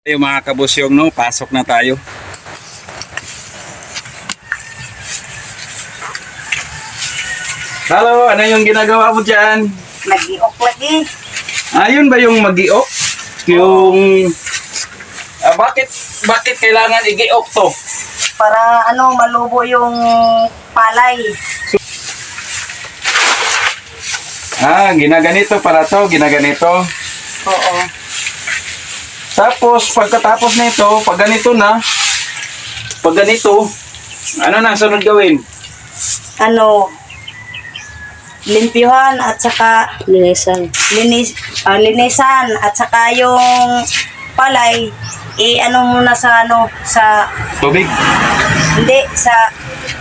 Yung mga kabusyong, no, pasok na tayo. Hello, ano yung ginagawa mo dyan? Nag-iok lagi. Ayun ba yung mag-iok? Yung... bakit kailangan i-giok to? Para malubo yung palay. Ginaganito para to, ginaganito. Oo. Tapos, pagkatapos nito, pag ganito na, pag ganito, ano na sunod gawin? Limpyuhan at saka linisan at saka yung palay muna sa Tubig? hindi sa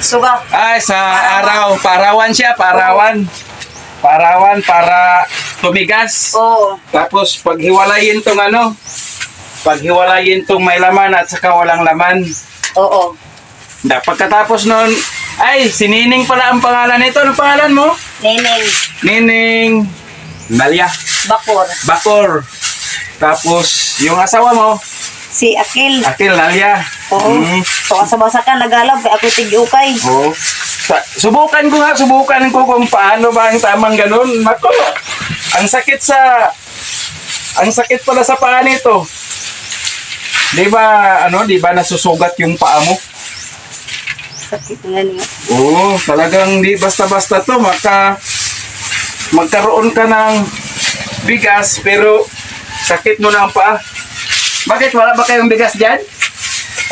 suga. Ay, sa araw. Parawan siya, parawan. Parawan para tumigas. Oo. Tapos, paghiwalayin tong paghiwalayin tong may laman at saka walang laman. Oo. Pagkatapos nun, ay, si Nining pala ang pangalan nito. Ano pangalan mo? Neneng. Nining Nalia Bakor. Bakor. Tapos, yung asawa mo, Si Akil. Akil Nalia. Oo. So kasabasa ka nagalab kay ako tig-ukay. Oo. Subukan ko kung paano ba ang tamang ganun. Nako, ang sakit pala sa paa nito. Di ba nasusugat yung paa mo? Sakit nga niya. Oo, talagang di basta-basta to. Magkaroon ka ng bigas, pero sakit mo na ang paa. Bakit? Wala ba kayong bigas dyan?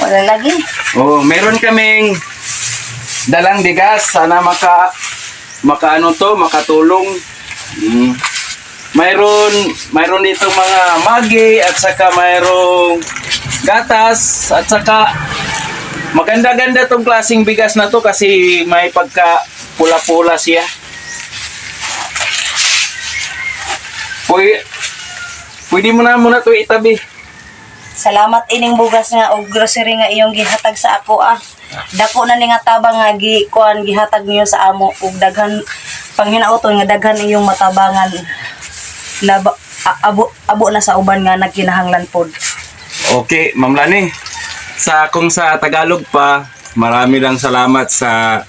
Wala lagi. Oo, meron kaming dalang bigas. Sana makatulong. Mayroon dito mga magi at saka mayroong gatas at saka maganda-ganda tong klaseng bigas na to kasi may pagka pula-pula siya. Pwede mo na muna to itabi. Salamat ining bugas nga og grocery nga iyong gihatag sa ako Dako na ni nga tabang nga gihatag niyo sa amo ug daghan panghinaoton nga daghan iyong matabangan. Abo na sa uban nga nagkinahanglan pod. Okay, Ma'am Lani. Kung sa Tagalog pa, marami lang salamat sa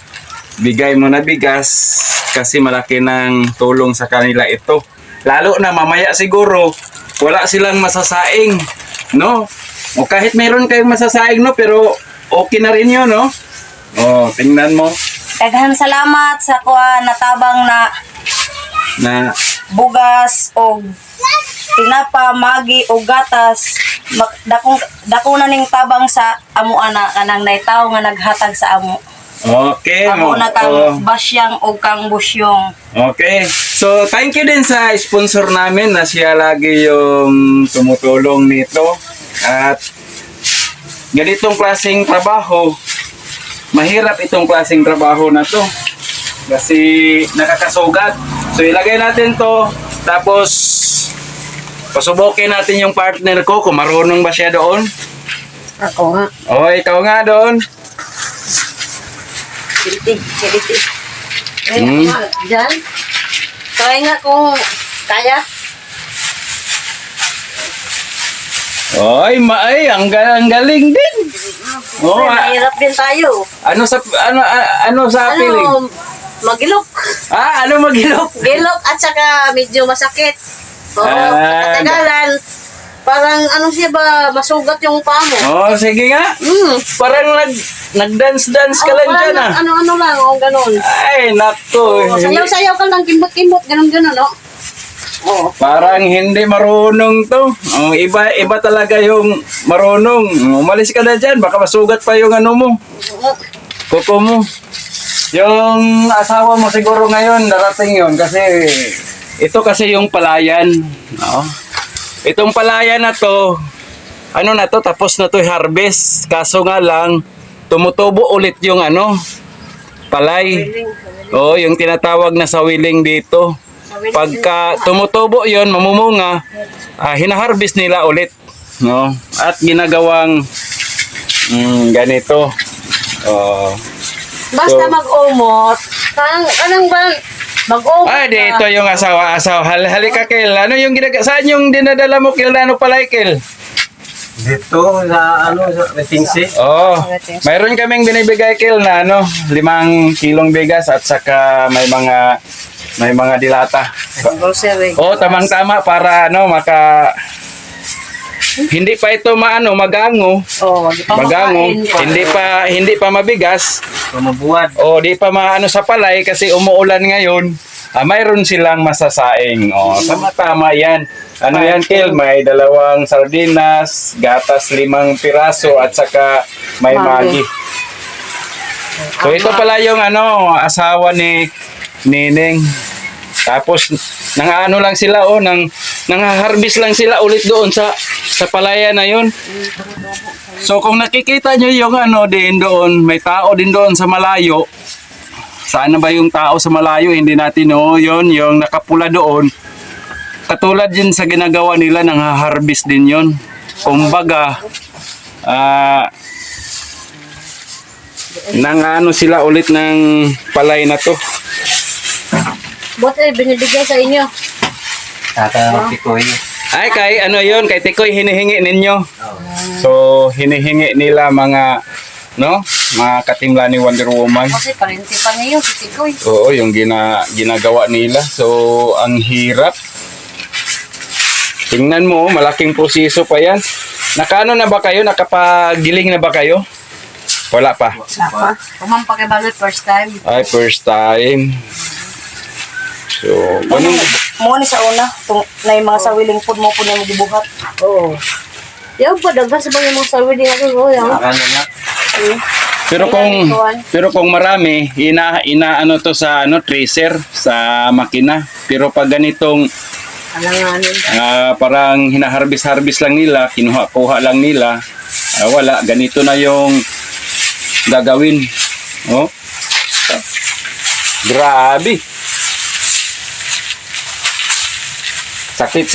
bigay mo na bigas kasi malaki ng tulong sa kanila ito. Lalo na mamaya siguro wala silang masasaing, no? O kahit meron kayong masasaing, no, pero okay na rin 'yon, no? Oh, tingnan mo. Daghan salamat sa natabang na bugas o tinapa, magi o gatas. Dako na ning tabang sa amo kanang naitaw nga naghatag sa amo. Okay, Amo na kang basyang o kang busyong. Okay. So, thank you din sa sponsor namin na siya lagi yung tumutulong nito. At ganitong klaseng trabaho, mahirap itong klaseng trabaho na to. Kasi nakakasugat. So, ilagay natin to. Tapos, pasubukin natin yung partner ko kung marunong ba siya doon. Ako nga. O, ikaw nga doon. Kiliti. Diyan. Try nga kung kaya. Ay, ang galing din. Oh, Mahirap din tayo. ano sa feeling? Magilok. Ano magilok? Gilok at saka medyo masakit. Oo, katagalan. Parang siya ba, masugat yung paa mo. Oh, sige nga. Parang nag-dance-dance ka lang dyan, ah. Ano lang, ganun. Ay, nako. Sayaw-sayaw ka lang, kimbot-kimbot, ganun, no? Oo. Parang hindi marunong to. Iba talaga yung marunong. Umalis ka na dyan, baka masugat pa yung mo. Kuko mo. Yung asawa mo siguro ngayon, darating yun kasi ito kasi yung palayan. Itong palayan na to, tapos na to harvest. Kaso nga lang, tumutubo ulit yung palay. Yung tinatawag na sawiling dito. Pagka tumutubo yon, mamumunga, hinaharvest nila ulit. No? At ginagawang ganito. Basta mag-umot. Anong ba? Mag-umot. Ay, dito yung asawa. Halika, Kel. Saan yung dinadala mo, Kel? Ano pala, Kel? Dito sa sa Tingsi. Oh, mayroon kaming binibigay Kel na 5 kilong bigas at saka may mga dilata. Grocery. Oh, tamang-tama para hindi pa ito magango. Oh, di pa Magango, makain. hindi pa mabigas. Mabuhat. O di pa sa palay kasi umuulan ngayon. Mayroon silang masasaing. O, tama-tama yan. Ano yan, Kel? May 2 sardinas, gatas 5 piraso, at saka may Maggi. magi. So, ito pala yung asawa ni Nining. Tapos, lang sila, nangharvest lang sila ulit doon sa palayan na yun. So, kung nakikita nyo yung din doon, may tao din doon sa malayo. Saan na ba yung tao sa malayo? Hindi natin yun, yung nakapula doon. Katulad yun sa ginagawa nila, nang-harvest din yun. Kumbaga, sila ulit ng palay na to. Buti binibigay sa inyo. Tikoy. Ay, kay Tikoy, hinihingi ninyo. So, hinihingi nila mga katimla ni Wonder Woman. Kasi parinti pa niya yung sisikoy. Oo, yung ginagawa nila. So, ang hirap. Tingnan mo, malaking proseso pa yan. Nakano na ba kayo? Nakapagiling na ba kayo? Wala pa. Napa. Kumampa kay Balot first time. Ay, first time. So, ganun. Mo ni sa una, na yung mga sawiling food mo po niya magibuhat. Oo. Yung pa, daghan sa mga sawiling ako. Ano na? Pero kung marami, inaano to sa tracer, sa makina. Pero pag ganitong Alanganin. parang hinaharvest lang nila, kinuha-kuha lang nila, wala, ganito na yung gagawin. Oh. Grabe. Sakit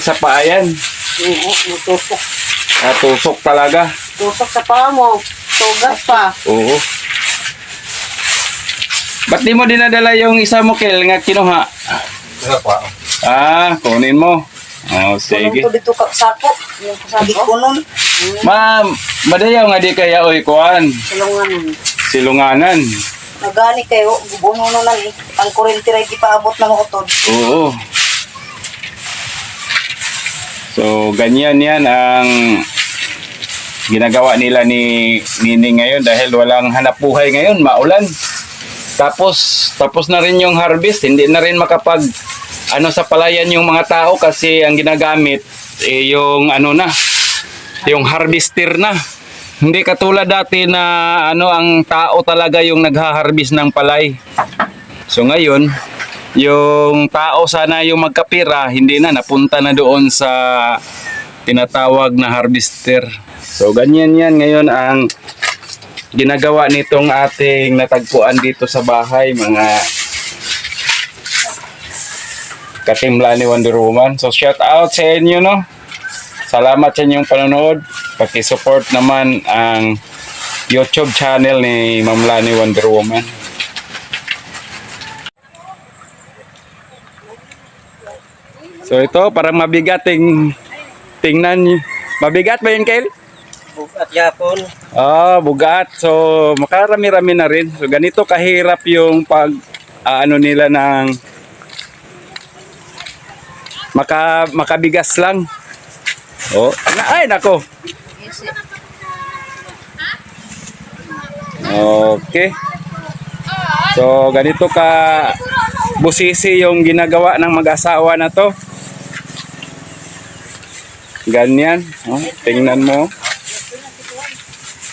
sa paa yan. Oo, tusok. Tusok talaga. Tusok sa paa mo. Sugat pa. Oo. Ba't di mo dinadala yung isa mo, Kel, nga kinuha? Ito pa. Kunin mo. Oh, sige. Kunong to dito sako. Yung sabi ko nun. Ma'am, madayaw nga di kaya kuan. Salunganan. Silunganan. Nagani kayo, gubuno na lang eh. Ang kurente rin ipaabot ng utod. Oo. So, ganyan yan ang ginagawa nila ni Nining ngayon dahil walang hanap buhay ngayon, maulan. Tapos na rin yung harvest, hindi na rin makapag sa palayan yung mga tao kasi ang ginagamit yung yung harvester na. Hindi katulad dati na ang tao talaga yung nagha-harvest ng palay. So ngayon, yung tao sana yung magkapira, hindi na, napunta na doon sa tinatawag na harvester. So ganyan yan ngayon ang ginagawa nitong ating natagpuan dito sa bahay, mga katimla ni Wonder Woman. So shout out sa inyo, salamat sa inyong panonood. Paki-support naman ang YouTube channel ni Ma'am Lani Wonder Woman. So ito, parang mabigat tingnan. Mabigat ba yun, Kyle? Bugat yapon. Bugat. So makarami-rami na rin. So ganito kahirap yung pag nila ng makabigas lang. Ay nako. Okay. So ganito ka busisi yung ginagawa ng mag-asawa na to. Ganyan, tingnan mo.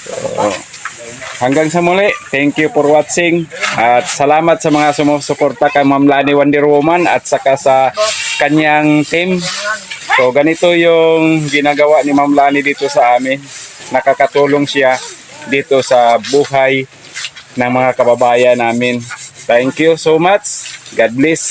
So, hanggang sa muli, thank you for watching at salamat sa mga sumusuporta kay Ma'am Lani Wonder Woman at saka sa kanyang team. So ganito yung ginagawa ni Ma'am Lani dito sa amin. Nakakatulong siya dito sa buhay ng mga kababayan namin. Thank you so much. God bless.